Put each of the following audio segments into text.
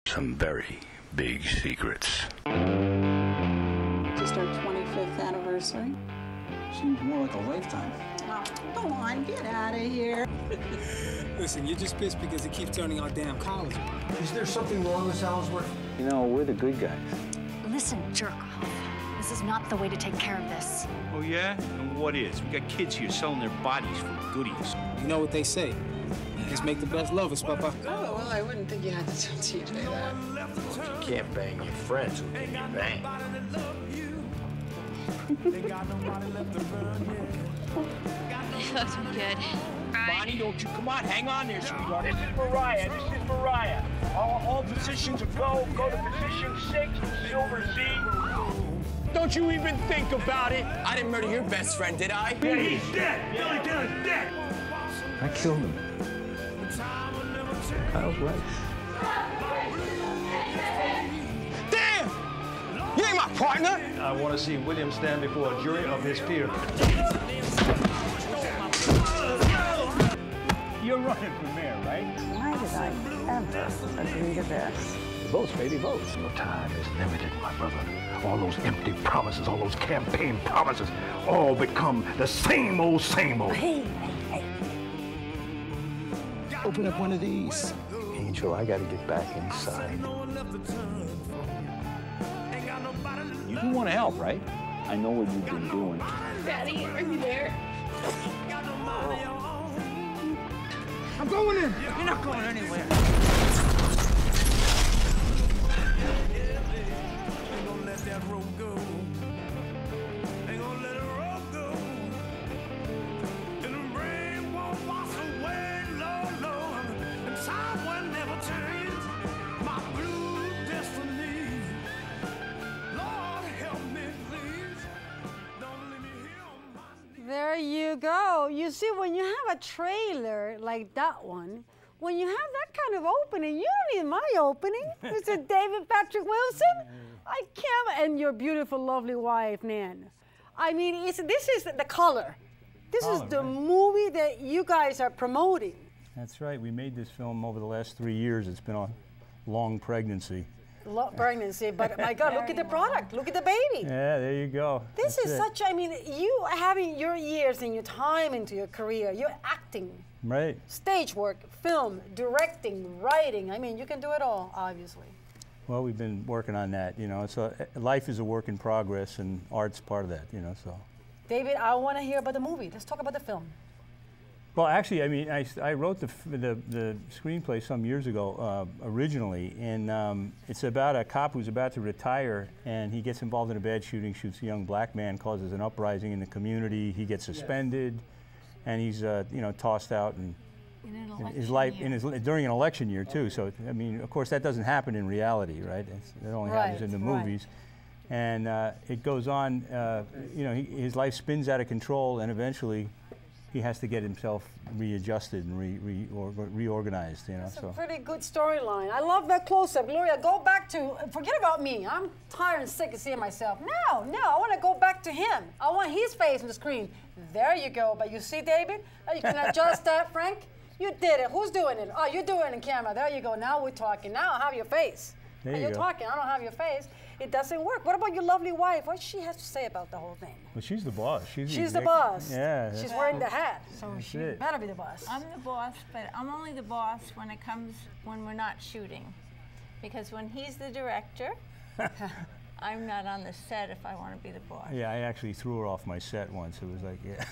Some very big secrets. Just our 25th anniversary. Seems more like a lifetime. Oh, go on, get out of here. Listen, you're just pissed because he keeps turning our damn college. Is there something wrong with Ellsworth? You know, we're the good guys. Listen, jerk-off. This is not the way to take care of this. Oh, yeah? And what is? We got kids here selling their bodies for goodies. You know what they say. Just make the best lovers, Papa. Oh, well, I wouldn't think you had to tell TJ that. You can't bang your friends who can you bang. That's good. Bonnie, don't you come on, hang on there, sweetheart. This is Mariah. This is Mariah. All positions are go. Go to position 6, Silver Z. Don't you even think about it. I didn't murder your best friend, did I? Yeah, he's dead. Billy Dillon's dead. I killed him. Kyle's right. Damn! You ain't my partner! I want to see William stand before a jury of his peers. You're running for mayor, right? Why did I ever agree to this? Votes, baby, votes. Your time is limited, my brother. All those empty promises, all those campaign promises, all become the same old, same old. Hey. Open up one of these. Angel, I gotta get back inside. You do want to help, right? I know what you've been doing. Daddy, are you there? I'm going in. You're not going anywhere. There you go. You see, when you have a trailer like that one, when you have that kind of opening, you don't need my opening, Mr. David Patrick Wilson. I can't, and your beautiful, lovely wife, Nan. I mean, this is the color. This is the movie that you guys are promoting. That's right. We made this film over the last 3 years. It's been a long pregnancy. Pregnancy, but my God, look at the product. Look at the baby. Yeah, there you go. This is such, I mean, you having your years and your time into your career, you're acting. Right. Stage work, film, directing, writing. I mean, you can do it all, obviously. Well, we've been working on that, you know. So life is a work in progress, and art's part of that, you know, so. David, I want to hear about the movie. Let's talk about the film. Well, actually, I mean, I wrote the screenplay some years ago originally, and it's about a cop who's about to retire, and he gets involved in a bad shooting, shoots a young black man, causes an uprising in the community. He gets suspended, and he's you know, tossed out, and during an election year too. So I mean, of course, that doesn't happen in reality, right? That only happens in the movies. And it goes on. You know, his life spins out of control, and eventually he has to get himself readjusted and reorganized, you know. That's a pretty good storyline. I love that close-up. Gloria, go back to, forget about me. I'm tired and sick of seeing myself. No, I want to go back to him. I want his face on the screen. There you go. But you see, David? You can adjust that, Frank. You did it. Who's doing it? Oh, you're doing it in camera. There you go. Now we're talking. Now I have your face. There you you're go. talking. I don't have your face. It doesn't work. What about your lovely wife? What does she have to say about the whole thing? Well, she's the boss. She's the boss. Yeah. She's wearing the hat, so That's she it. better be the boss. I'm the boss, but I'm only the boss when we're not shooting. Because when he's the director, I'm not on the set if I want to be the boss. Yeah, I actually threw her off my set once. It was like, yeah.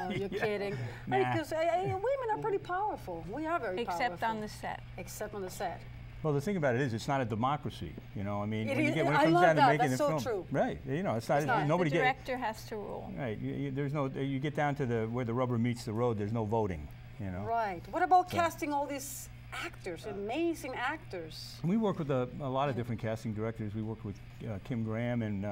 No, you're kidding. Nah. Because women are pretty powerful. We are very powerful. Except on the set. Except on the set. Well, the thing about it is, it's not a democracy. You know, I mean, when it I comes love down to that. making That's a so film, true. right? You know, it's not. Nobody The director has to rule. Right. There's no. You get down to where the rubber meets the road. There's no voting. You know. Right. What about casting all these actors, amazing actors? We work with a lot of different casting directors. We worked with Kim Graham, and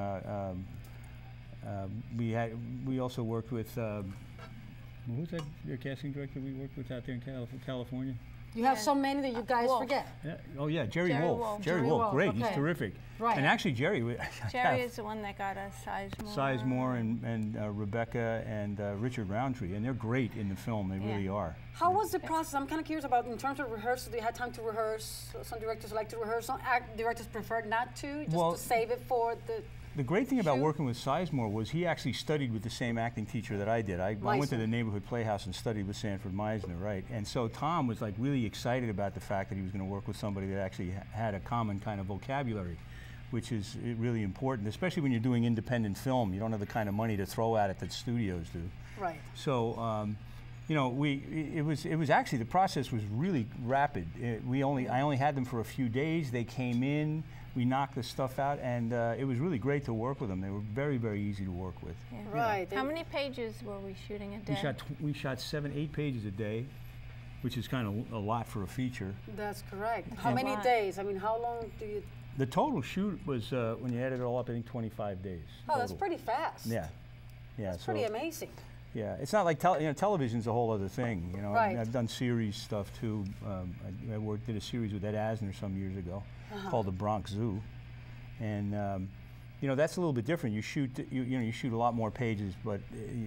we also worked with who's that? Your casting director we worked with out there in California? You have so many that you guys forget. Yeah. Oh yeah, Jerry Jerry Wolf. Wolf. Jerry Wolf, great. He's terrific. Right. And actually, Jerry. Jerry is the one that got us Sizemore. Sizemore and Rebecca and Richard Roundtree, and they're great in the film. They really are. How was the process? I'm kind of curious about in terms of rehearsal. Do you have time to rehearse? Some directors like to rehearse. Some directors prefer not to, just to save it for the. The great thing about working with Sizemore was he actually studied with the same acting teacher that I did. I went to the neighborhood playhouse and studied with Sanford Meisner, right? And so Tom was like really excited about the fact that he was going to work with somebody that actually had a common kind of vocabulary, which is really important, especially when you're doing independent film. You don't have the kind of money to throw at it that studios do. Right. So, you know, it was actually, the process was really rapid. I only had them for a few days. They came in. We knocked the stuff out, and it was really great to work with them. They were very, very easy to work with. Yeah. Right. How many pages were we shooting a day? We shot 7, 8 pages a day, which is kind of a lot for a feature. That's correct. How many days? I mean, how long do you? The total shoot was, when you added it all up, I think 25 days. Oh, total. That's pretty fast. Yeah. Yeah. That's pretty amazing. Yeah, it's not like television's a whole other thing. You know, right. I've done series stuff too. I did a series with Ed Asner some years ago called The Bronx Zoo, and you know, that's a little bit different. You shoot you shoot a lot more pages, but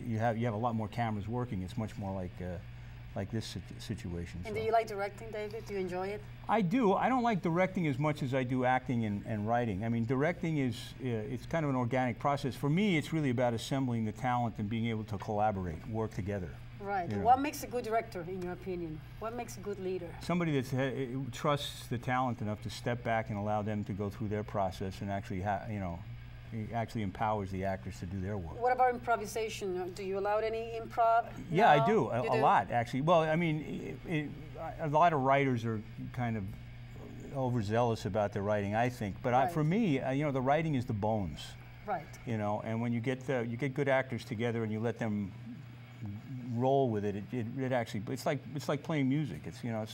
you have a lot more cameras working. It's much more like this situation. And do you like directing, David? Do you enjoy it? I do. I don't like directing as much as I do acting and writing. I mean, directing is it's kind of an organic process. For me, it's really about assembling the talent and being able to collaborate, work together. Right. What makes a good director, in your opinion? What makes a good leader? Somebody that trusts the talent enough to step back and allow them to go through their process and actually, it actually empowers the actors to do their work. What about improvisation? Do you allow any improv? Yeah, I do. A lot, actually. Well, I mean, a lot of writers are kind of overzealous about their writing, I think. But for me, you know, the writing is the bones. Right. You know, and when you get good actors together and you let them roll with it, it actually, it's like playing music. It's, you know,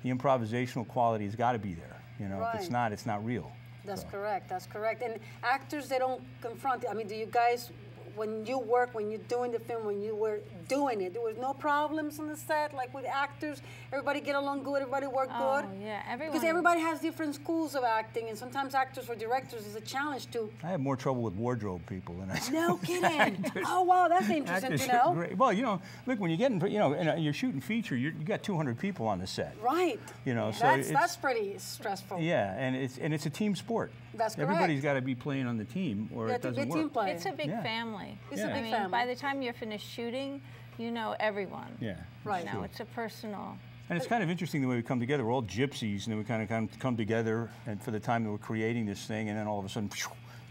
the improvisational quality has got to be there. You know, if it's not real. That's correct. That's correct. And actors, they don't confront it. I mean, do you guys, when you're doing the film, when you were doing it, there was no problems on the set, like with actors? Everybody get along good, everybody work good? Oh, yeah, everyone. Because everybody has different schools of acting, and sometimes actors or directors is a challenge too. I have more trouble with wardrobe people than I do. No kidding. Oh, wow, that's interesting to know. Great. Well, you know, look, when you're getting, you know, and you're shooting feature, you got 200 people on the set. Right. You know, so that's pretty stressful. Yeah, and it's a team sport. That's correct. Everybody's got to be playing on the team, or it doesn't work. Team player. It's a big family. It's a big family. By the time you're finished shooting, you know everyone. Yeah. Right. You know, it's a personal. And it's kind of interesting the way we come together. We're all gypsies, and then we kind of come together, and for the time that we're creating this thing, and then all of a sudden,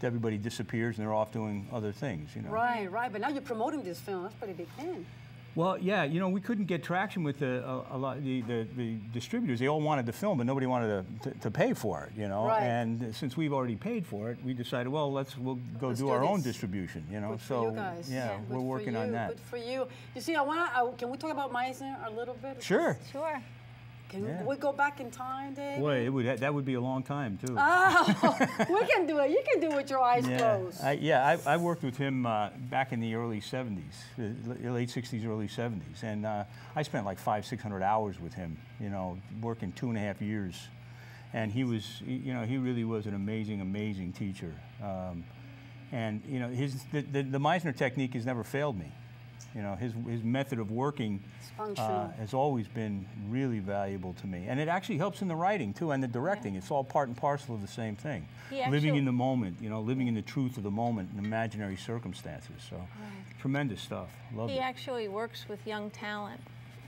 everybody disappears, and they're off doing other things. You know. Right. But now you're promoting this film. That's a pretty big thing. Well, yeah, you know, we couldn't get traction with a lot the distributors. They all wanted the film, but nobody wanted to pay for it, you know. Right. And since we've already paid for it, we decided, well, we'll go do our own distribution, you know. Good for you guys. Yeah, we're working on that. Good for you. You see, can we talk about Meisner a little bit? Sure. Sure. Can we go back in time, Dave? Boy, that would be a long time too. Oh, we can do it. You can do it with your eyes closed. I worked with him back in the early 70s, late 60s, early 70s, and I spent like 500-600 hours with him, you know, working 2.5 years, and he really was an amazing teacher, and you know, the Meisner technique has never failed me. You know, his method of working has always been really valuable to me. And it actually helps in the writing, too, and the directing. Yeah. It's all part and parcel of the same thing. Living in the moment, you know, living in the truth of the moment in imaginary circumstances. So, tremendous stuff. Love it. He actually works with young talent,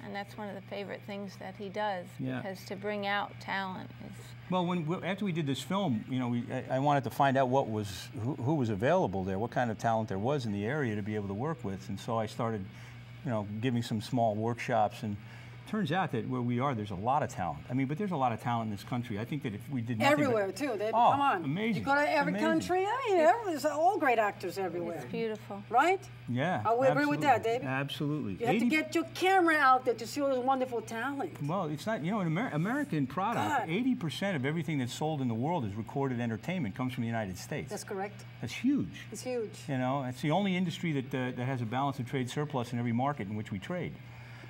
and that's one of the favorite things that he does, because to bring out talent is... Well, after we did this film, you know, I wanted to find out who was available there, what kind of talent there was in the area to be able to work with, and so I started, you know, giving some small workshops, and turns out that where we are, there's a lot of talent. I mean, but there's a lot of talent in this country. I think that if we did nothing everywhere too. Come on, amazing. You go to every country. I mean, there's all great actors everywhere. It's beautiful, right? Yeah, I would agree with that, David. Absolutely. You have to get your camera out there to see all this wonderful talent. Well, it's not, you know, an American product, 80% of everything that's sold in the world is recorded entertainment, comes from the United States. That's correct. That's huge. It's huge. You know, it's the only industry that has a balance of trade surplus in every market in which we trade.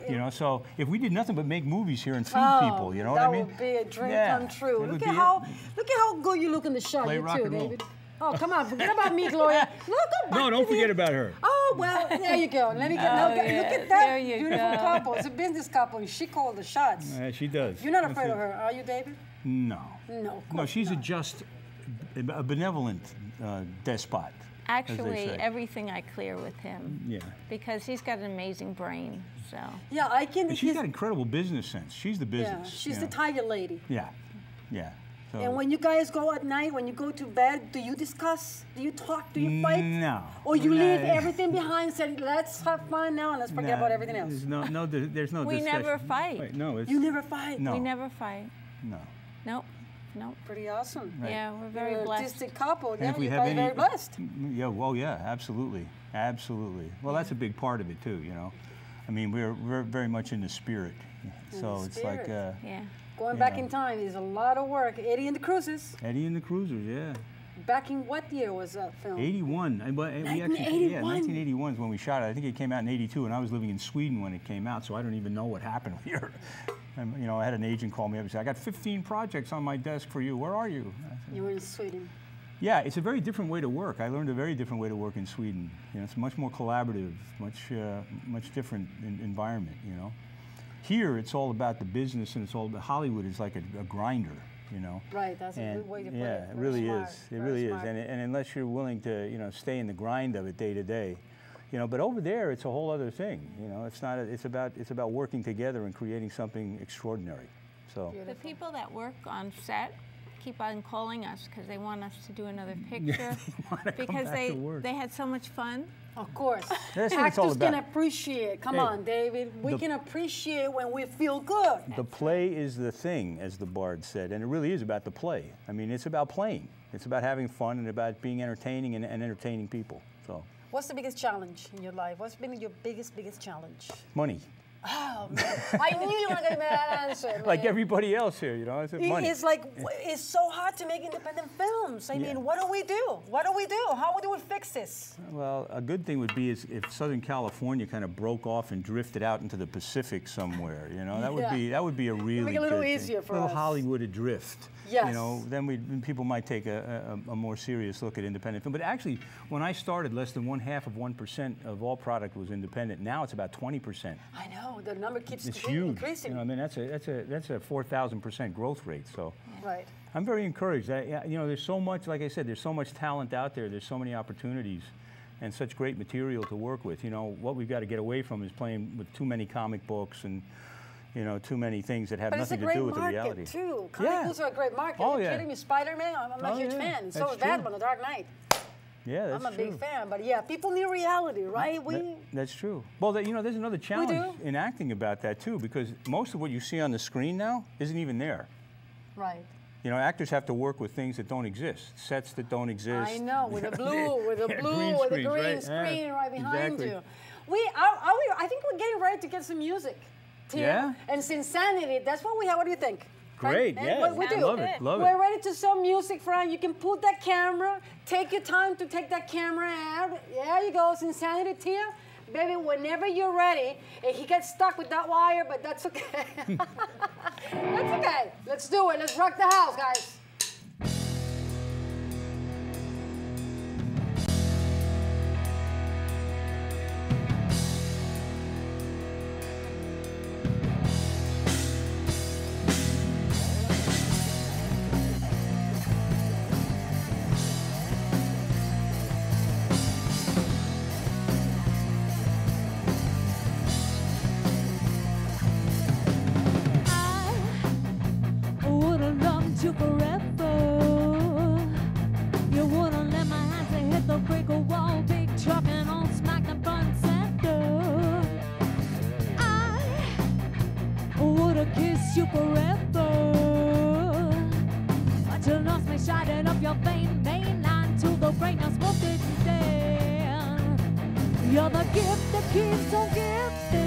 You know, so if we did nothing but make movies here and feed people, you know what I mean? That would be a dream Yeah, come true. that would Look be at how good you look in the shot, Play you rock too, and roll. David. Oh, come on, forget about me, Gloria. Look up. No, don't forget about her. Oh, well, there you go. Let me get, Oh, look yeah, at that there you beautiful go. couple. It's a business couple, and she called the shots. She does. You're not That's afraid it. of her, are you, David? No. No, of No, course she's not. a benevolent despot. Actually, say. everything I clear with him. Yeah. Because he's got an amazing brain, so. Yeah, I can. And she's got incredible business sense. She's the business. Yeah, she's you the know? tiger lady. Yeah, yeah. So, And when you guys go at night, when you go to bed, do you discuss? Do you talk? Do you fight? No. Or you No. leave everything behind and say, let's have fun now and let's forget about everything else? There's there's no We discussion. never fight. Wait, no, it's, You never fight? No. We never fight. No. Nope. Nope. Pretty awesome. Right. Yeah, we're very You're an blessed. artistic couple. And Yeah, if we you're have probably any, very blessed. Yeah, well, yeah, absolutely, absolutely. Well, that's a big part of it too, you know. I mean, we're very much in the spirit, so the it's like spirit. Yeah. Going you back know. in time is a lot of work. Eddie and the Cruises. Eddie and the Cruisers, yeah. Back in what year was that film? 81. We actually, yeah, 1981? 1981 is when we shot it. I think it came out in 82, and I was living in Sweden when it came out, so I don't even know what happened here. And, you know, I had an agent call me up and say, I got 15 projects on my desk for you. Where are you? I said, You were in Sweden. yeah, it's a very different way to work. I learned a very different way to work in Sweden. You know, it's much more collaborative, much different environment, you know. Here, it's all about the business, and it's all about Hollywood is like a grinder, you know. Right, that's a good way to put it. Yeah, it Very really smart, is. It very really smart. is. And unless you're willing to, you know, stay in the grind of it day to day, you know. But over there, it's a whole other thing. You know, it's not. It's about working together and creating something extraordinary. So. The people that work on set keep on calling us because they want us to do another picture because they had so much fun. Of course. That's what it's all Actors can about. appreciate. Come Hey, on, David. We can appreciate when we feel good. The play is the thing, as the Bard said, and it really is about the play. I mean, it's about playing. It's about having fun and about being entertaining and entertaining people. So. What's the biggest challenge in your life? What's been your biggest challenge? Money. Oh, man. I knew you were going to give me that answer, man. Like everybody else here, you know, it's money. It's like, it's so hard to make independent films. I mean, what do we do? What do we do? How do we fix this? Well, a good thing would be is if Southern California kind of broke off and drifted out into the Pacific somewhere. You know, that would be a really Make it a little good easier thing. for a little us. Hollywood adrift. Yes. You know, then people might take a more serious look at independent film. But actually, when I started, less than 0.5% of all product was independent. Now it's about 20%. I know the number keeps It's huge. increasing. You know, I mean, that's a 4,000% growth rate. So. Right. I'm very encouraged. You know, there's so much, like I said, there's so much talent out there. There's so many opportunities and such great material to work with. You know, what we've got to get away from is playing with too many comic books and, you know, too many things that have nothing to do with the reality. But it's a great market, too. Comic books are a great market. Oh, Are you yeah. kidding me? Spider-Man, I'm a huge fan. So is Batman, The Dark Knight. Yeah, that's I'm a true. big fan. But yeah, people need reality, right? That's true. Well, you know, there's another challenge in acting about that, too, because most of what you see on the screen now isn't even there. Right. You know, actors have to work with things that don't exist, sets that don't exist. I know, with the blue, with the Yeah, blue, with the green screen right behind exactly. you. I think we're getting ready to get some music. Tia. Yeah? And Sinsanity, that's what we have. What do you think? Great, Right? yeah. What we do. Love it, love it. We're ready to show music, Fran. You can put that camera, take your time to take that camera out. There you go, Sinsanity, Tia. Baby, whenever you're ready. He gets stuck with that wire, but that's okay. That's okay. Let's do it. Let's rock the house, guys. You forever. You wouldn't let my hands hit the brick wall, big truck and on smack the front center. I would've kissed you forever, but you lost me shining up your main line to the brain. Now smoke it down. You're the gift that keeps on gifting.